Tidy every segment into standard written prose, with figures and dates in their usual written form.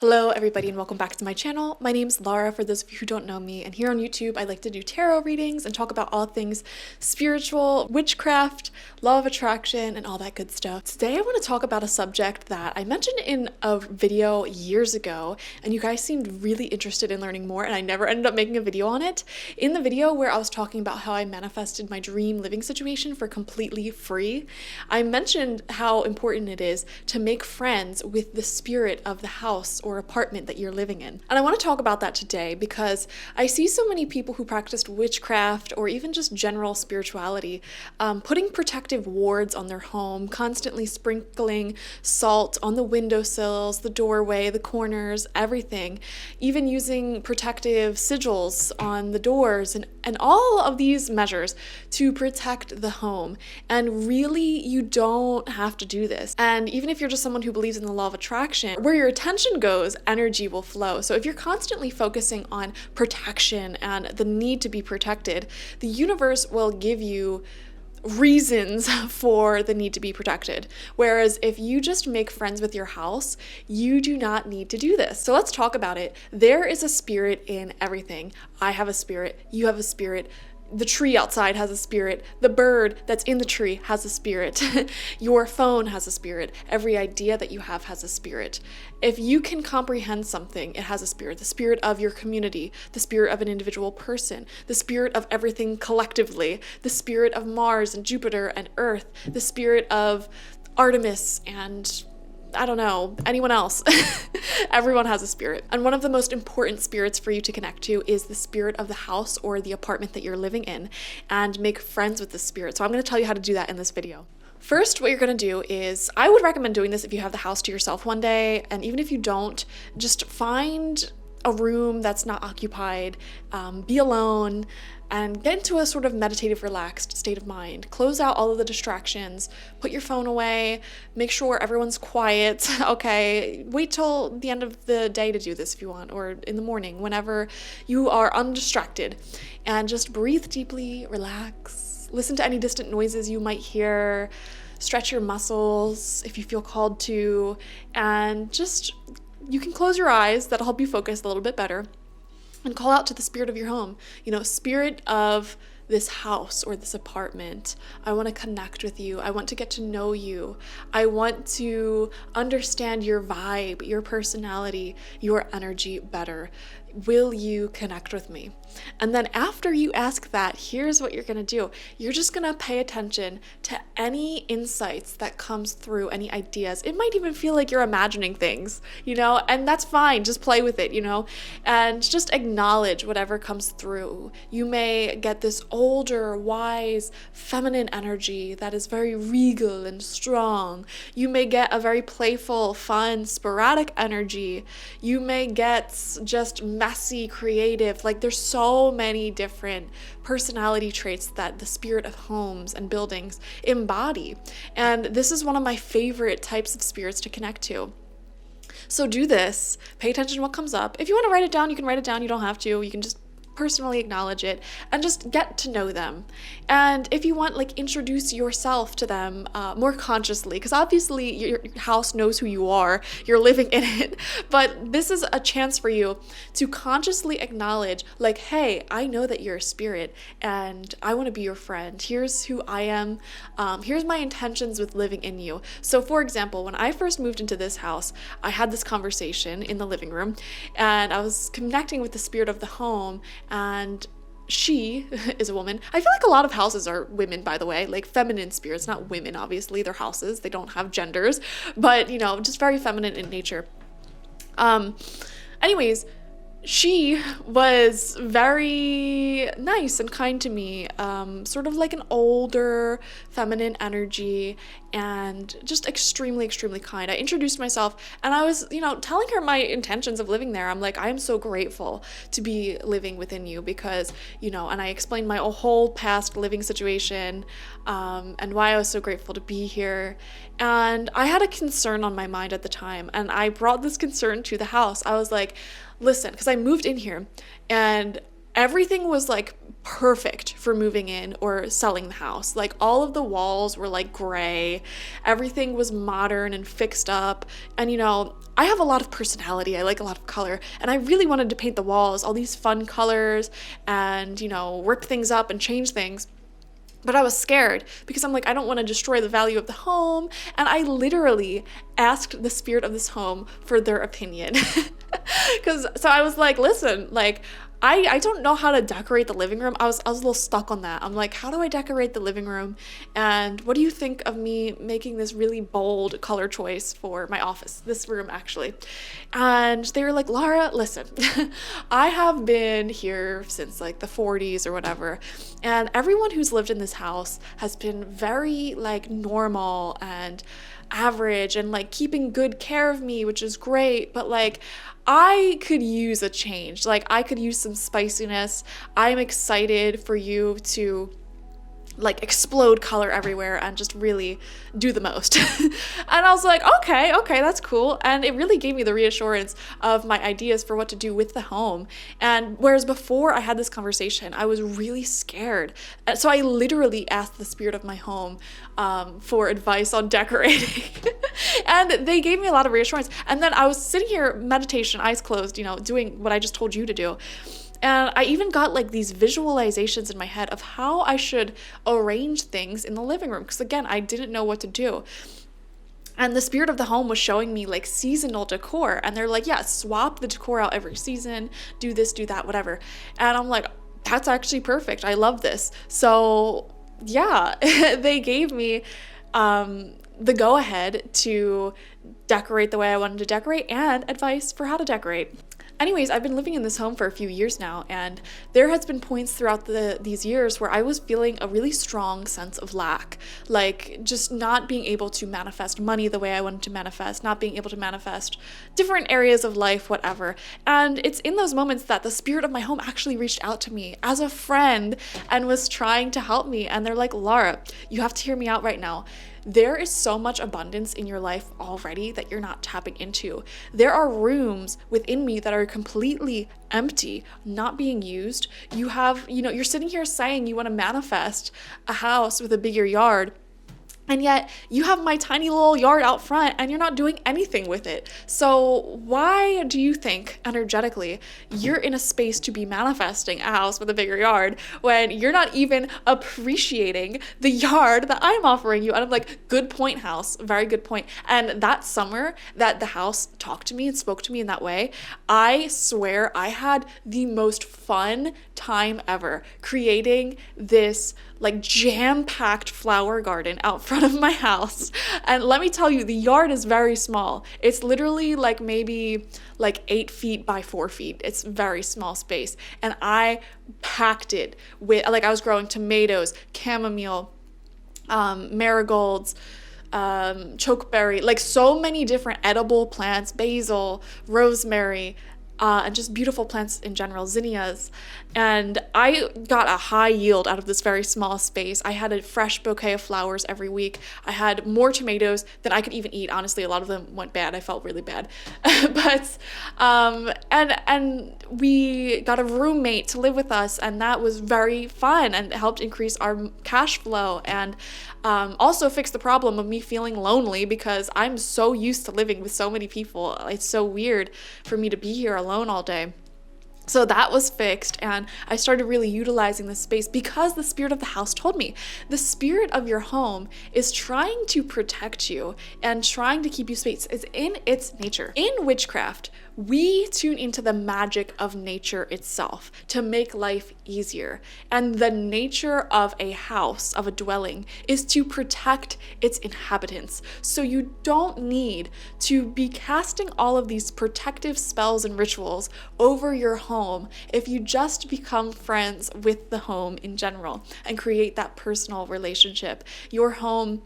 Hello everybody and welcome back to my channel. My name's Laura for those of you who don't know me, and here on YouTube I like to do tarot readings and talk about all things spiritual, witchcraft, law of attraction, and all that good stuff. Today I want to talk about a subject that I mentioned in a video years ago and you guys seemed really interested in learning more, and I never ended up making a video on it. In the video where I was talking about how I manifested my dream living situation for completely free, I mentioned how important it is to make friends with the spirit of the house or apartment that you're living in. And I want to talk about that today because I see so many people who practiced witchcraft or even just general spirituality putting protective wards on their home, constantly sprinkling salt on the windowsills, the doorway, the corners, everything, even using protective sigils on the doors and all of these measures to protect the home. And really, you don't have to do this. And even if you're just someone who believes in the law of attraction, where your attention goes, energy will flow. So if you're constantly focusing on protection and the need to be protected, the universe will give you reasons for the need to be protected. Whereas if you just make friends with your house, you do not need to do this. So let's talk about it. There is a spirit in everything. I have a spirit, you have a spirit, the tree outside has a spirit, the bird that's in the tree has a spirit, your phone has a spirit, every idea that you have has a spirit. If you can comprehend something, it has a spirit. The spirit of your community, the spirit of an individual person, the spirit of everything collectively, the spirit of Mars and Jupiter and Earth, the spirit of Artemis and I don't know, anyone else. Everyone has a spirit. And one of the most important spirits for you to connect to is the spirit of the house or the apartment that you're living in, and make friends with the spirit. So I'm going to tell you how to do that in this video. First, what you're going to do is, I would recommend doing this if you have the house to yourself one day, and even if you don't, just find a room that's not occupied, be alone, and get into a sort of meditative, relaxed state of mind. Close out all of the distractions, put your phone away, make sure everyone's quiet, okay? Wait till the end of the day to do this if you want, or in the morning, whenever you are undistracted. And just breathe deeply, relax, listen to any distant noises you might hear, stretch your muscles if you feel called to, and just, you can close your eyes, that'll help you focus a little bit better. And call out to the spirit of your home, spirit of this house or this apartment. I want to connect with you. I want to get to know you. I want to understand your vibe, your personality, your energy better. Will you connect with me? And then after you ask that, here's what you're going to do. You're just going to pay attention to any insights that comes through, any ideas. It might even feel like you're imagining things, and that's fine. Just play with it, and just acknowledge whatever comes through. You may get this older, wise, feminine energy that is very regal and strong. You may get a very playful, fun, sporadic energy. You may get just messy, creative. Like, there's so many different personality traits that the spirit of homes and buildings embody. And this is one of my favorite types of spirits to connect to. So do this, pay attention to what comes up. If you want to write it down, you can write it down. You don't have to. You can just personally acknowledge it and just get to know them. And if you want, introduce yourself to them more consciously, because obviously your house knows who you are, you're living in it, but this is a chance for you to consciously acknowledge, hey, I know that you're a spirit and I want to be your friend. Here's who I am. Here's my intentions with living in you. So for example, when I first moved into this house, I had this conversation in the living room and I was connecting with the spirit of the home. And she is a woman. I feel like a lot of houses are women, by the way, feminine spirits, not women, obviously. They're houses. They don't have genders, but, just very feminine in nature. Anyways, she was very nice and kind to me, sort of like an older feminine energy, and just extremely, extremely kind. I introduced myself and I was, telling her my intentions of living there. I'm like, I am so grateful to be living within you because, and I explained my whole past living situation, and why I was so grateful to be here. And I had a concern on my mind at the time, and I brought this concern to the house. I was like, listen, because I moved in here and everything was perfect for moving in or selling the house. Like all of the walls were like gray, everything was modern and fixed up. And I have a lot of personality, I like a lot of color, and I really wanted to paint the walls all these fun colors and rip things up and change things. But I was scared because I'm like, I don't want to destroy the value of the home. And I literally asked the spirit of this home for their opinion. So I was like, listen, like, I don't know how to decorate the living room. I was a little stuck on that. I'm like, how do I decorate the living room? And what do you think of me making this really bold color choice for my office, this room actually? And they were like, Laura, listen, I have been here since like the 40s or whatever. And everyone who's lived in this house has been very like normal and average and like keeping good care of me, which is great. But like, I could use a change. Like I could use some spiciness. I'm excited for you to like explode color everywhere and just really do the most. And I was like, okay, that's cool. And it really gave me the reassurance of my ideas for what to do with the home. And whereas before I had this conversation, I was really scared. And so I literally asked the spirit of my home for advice on decorating. And they gave me a lot of reassurance. And then I was sitting here, meditation, eyes closed, doing what I just told you to do. And I even got like these visualizations in my head of how I should arrange things in the living room. Because again, I didn't know what to do. And the spirit of the home was showing me like seasonal decor. And they're like, yeah, swap the decor out every season, do this, do that, whatever. And I'm like, that's actually perfect. I love this. So yeah, they gave me the go ahead to decorate the way I wanted to decorate and advice for how to decorate. Anyways, I've been living in this home for a few years now, and there has been points throughout these years where I was feeling a really strong sense of lack, like just not being able to manifest money the way I wanted to manifest, not being able to manifest different areas of life, whatever. And it's in those moments that the spirit of my home actually reached out to me as a friend and was trying to help me. And they're like, Laura, you have to hear me out right now. There is so much abundance in your life already that you're not tapping into. There are rooms within me that are completely empty, not being used. You have, you're sitting here saying you want to manifest a house with a bigger yard. And yet you have my tiny little yard out front and you're not doing anything with it. So why do you think energetically you're in a space to be manifesting a house with a bigger yard when you're not even appreciating the yard that I'm offering you? And I'm like, good point, house. Very good point. And that summer that the house talked to me and spoke to me in that way, I swear I had the most fun time ever creating this like jam-packed flower garden out front of my house. And let me tell you, the yard is very small. It's literally like maybe like 8 feet by 4 feet. It's very small space. And I packed it with, like, I was growing tomatoes, chamomile, marigolds, chokeberry, like so many different edible plants, basil, rosemary, and just beautiful plants in general, zinnias. And I got a high yield out of this very small space. I had a fresh bouquet of flowers every week. I had more tomatoes than I could even eat. Honestly, a lot of them went bad. I felt really bad. But, and we got a roommate to live with us, and that was very fun and helped increase our cash flow and also fix the problem of me feeling lonely because I'm so used to living with so many people. It's so weird for me to be here alone all day. So that was fixed, and I started really utilizing this space because the spirit of the house told me the spirit of your home is trying to protect you and trying to keep you safe. It's in its nature. In witchcraft, we tune into the magic of nature itself to make life easier. And the nature of a house, of a dwelling, is to protect its inhabitants. So you don't need to be casting all of these protective spells and rituals over your home if you just become friends with the home in general and create that personal relationship. Your home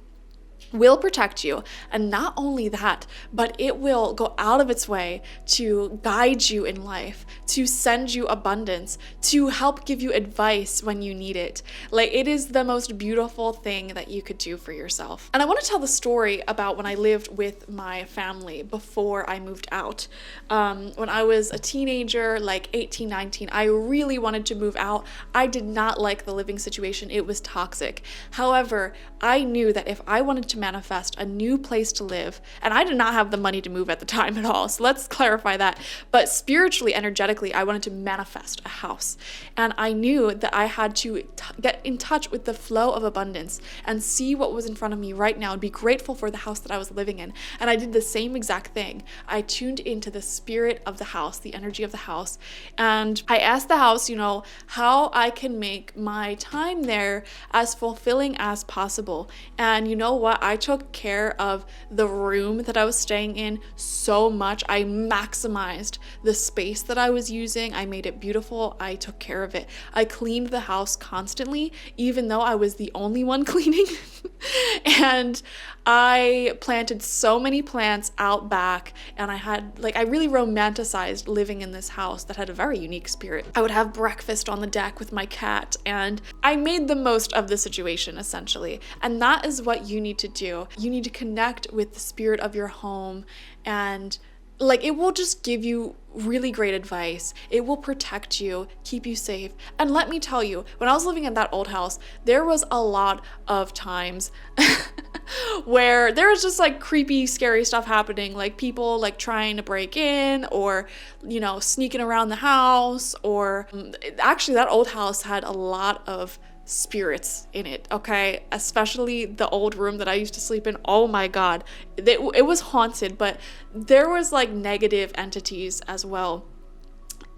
will protect you. And not only that, but it will go out of its way to guide you in life, to send you abundance, to help give you advice when you need it. Like, it is the most beautiful thing that you could do for yourself. And I want to tell the story about when I lived with my family before I moved out. When I was a teenager, like 18, 19, I really wanted to move out. I did not like the living situation. It was toxic. However, I knew that if I wanted to manifest a new place to live, and I did not have the money to move at the time at all, so let's clarify that, but spiritually, energetically, I wanted to manifest a house. And I knew that I had to get in touch with the flow of abundance and see what was in front of me right now and be grateful for the house that I was living in. And I did the same exact thing. I tuned into the spirit of the house, the energy of the house, and I asked the house, how I can make my time there as fulfilling as possible. And you know what? I took care of the room that I was staying in so much. I maximized the space that I was using. I made it beautiful. I took care of it. I cleaned the house constantly, even though I was the only one cleaning. And I planted so many plants out back, and I really romanticized living in this house that had a very unique spirit. I would have breakfast on the deck with my cat, and I made the most of the situation, essentially. And that is what you need to do. You need to connect with the spirit of your home, and it will just give you really great advice. It will protect you, keep you safe. And let me tell you, when I was living in that old house, there was a lot of times where there was just creepy, scary stuff happening, like people trying to break in or, sneaking around the house, or actually that old house had a lot of spirits in it, okay? Especially the old room that I used to sleep in. Oh my God. It was haunted, but there was negative entities as well,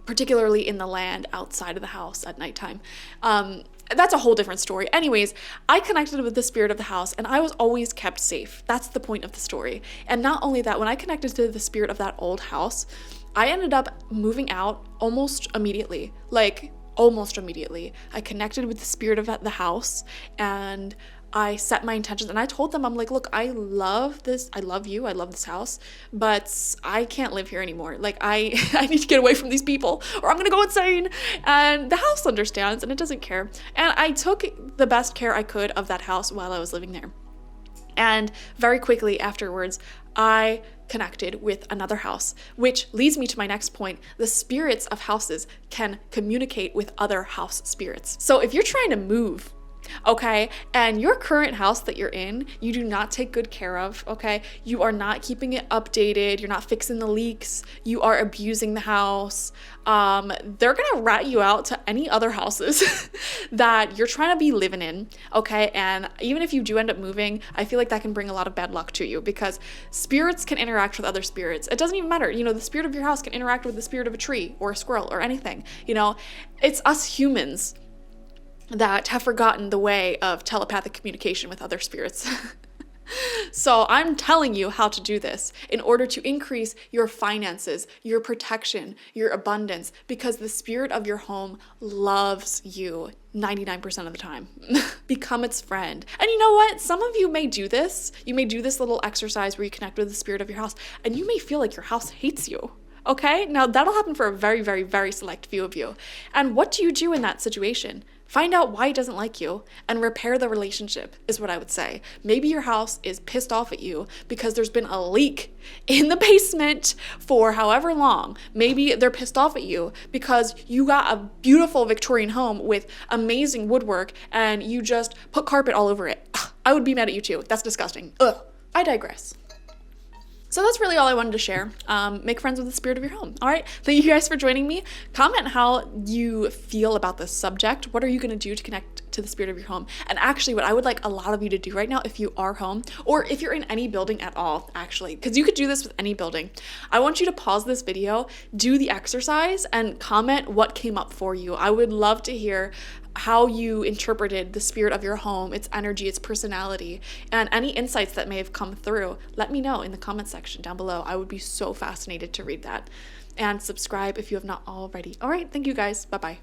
particularly in the land outside of the house at nighttime. That's a whole different story. Anyways, I connected with the spirit of the house, and I was always kept safe. That's the point of the story. And not only that, when I connected to the spirit of that old house, I ended up moving out almost immediately. I connected with the spirit of the house, and I set my intentions, and I told them, I'm like, look, I love this. I love you. I love this house, but I can't live here anymore. I need to get away from these people or I'm going to go insane. And the house understands, and it doesn't care. And I took the best care I could of that house while I was living there. And very quickly afterwards, I connected with another house, which leads me to my next point. The spirits of houses can communicate with other house spirits. So if you're trying to move, okay, and your current house that you're in, you do not take good care of, okay, you are not keeping it updated, you're not fixing the leaks, you are abusing the house, they're gonna rat you out to any other houses that you're trying to be living in, okay? And even if you do end up moving, I feel like that can bring a lot of bad luck to you, because spirits can interact with other spirits. It doesn't even matter, the spirit of your house can interact with the spirit of a tree or a squirrel or anything, it's us humans that have forgotten the way of telepathic communication with other spirits. So I'm telling you how to do this in order to increase your finances, your protection, your abundance, because the spirit of your home loves you 99% of the time. Become its friend. And you know what? Some of you may do this. You may do this little exercise where you connect with the spirit of your house, and you may feel like your house hates you. Okay? Now that'll happen for a very, very, very select few of you. And what do you do in that situation? Find out why it doesn't like you and repair the relationship is what I would say. Maybe your house is pissed off at you because there's been a leak in the basement for however long. Maybe they're pissed off at you because you got a beautiful Victorian home with amazing woodwork and you just put carpet all over it. Ugh, I would be mad at you too. That's disgusting. Ugh. I digress. So that's really all I wanted to share. Make friends with the spirit of your home. All right. Thank you guys for joining me. Comment how you feel about this subject. What are you going to do to connect to the spirit of your home? And actually, what I would like a lot of you to do right now, if you are home or if you're in any building at all, actually, because you could do this with any building, I want you to pause this video, do the exercise, and comment what came up for you. I would love to hear how you interpreted the spirit of your home, its energy, its personality, and any insights that may have come through. Let me know in the comment section down below. I would be so fascinated to read that. And subscribe if you have not already. All right, thank you guys. Bye-bye.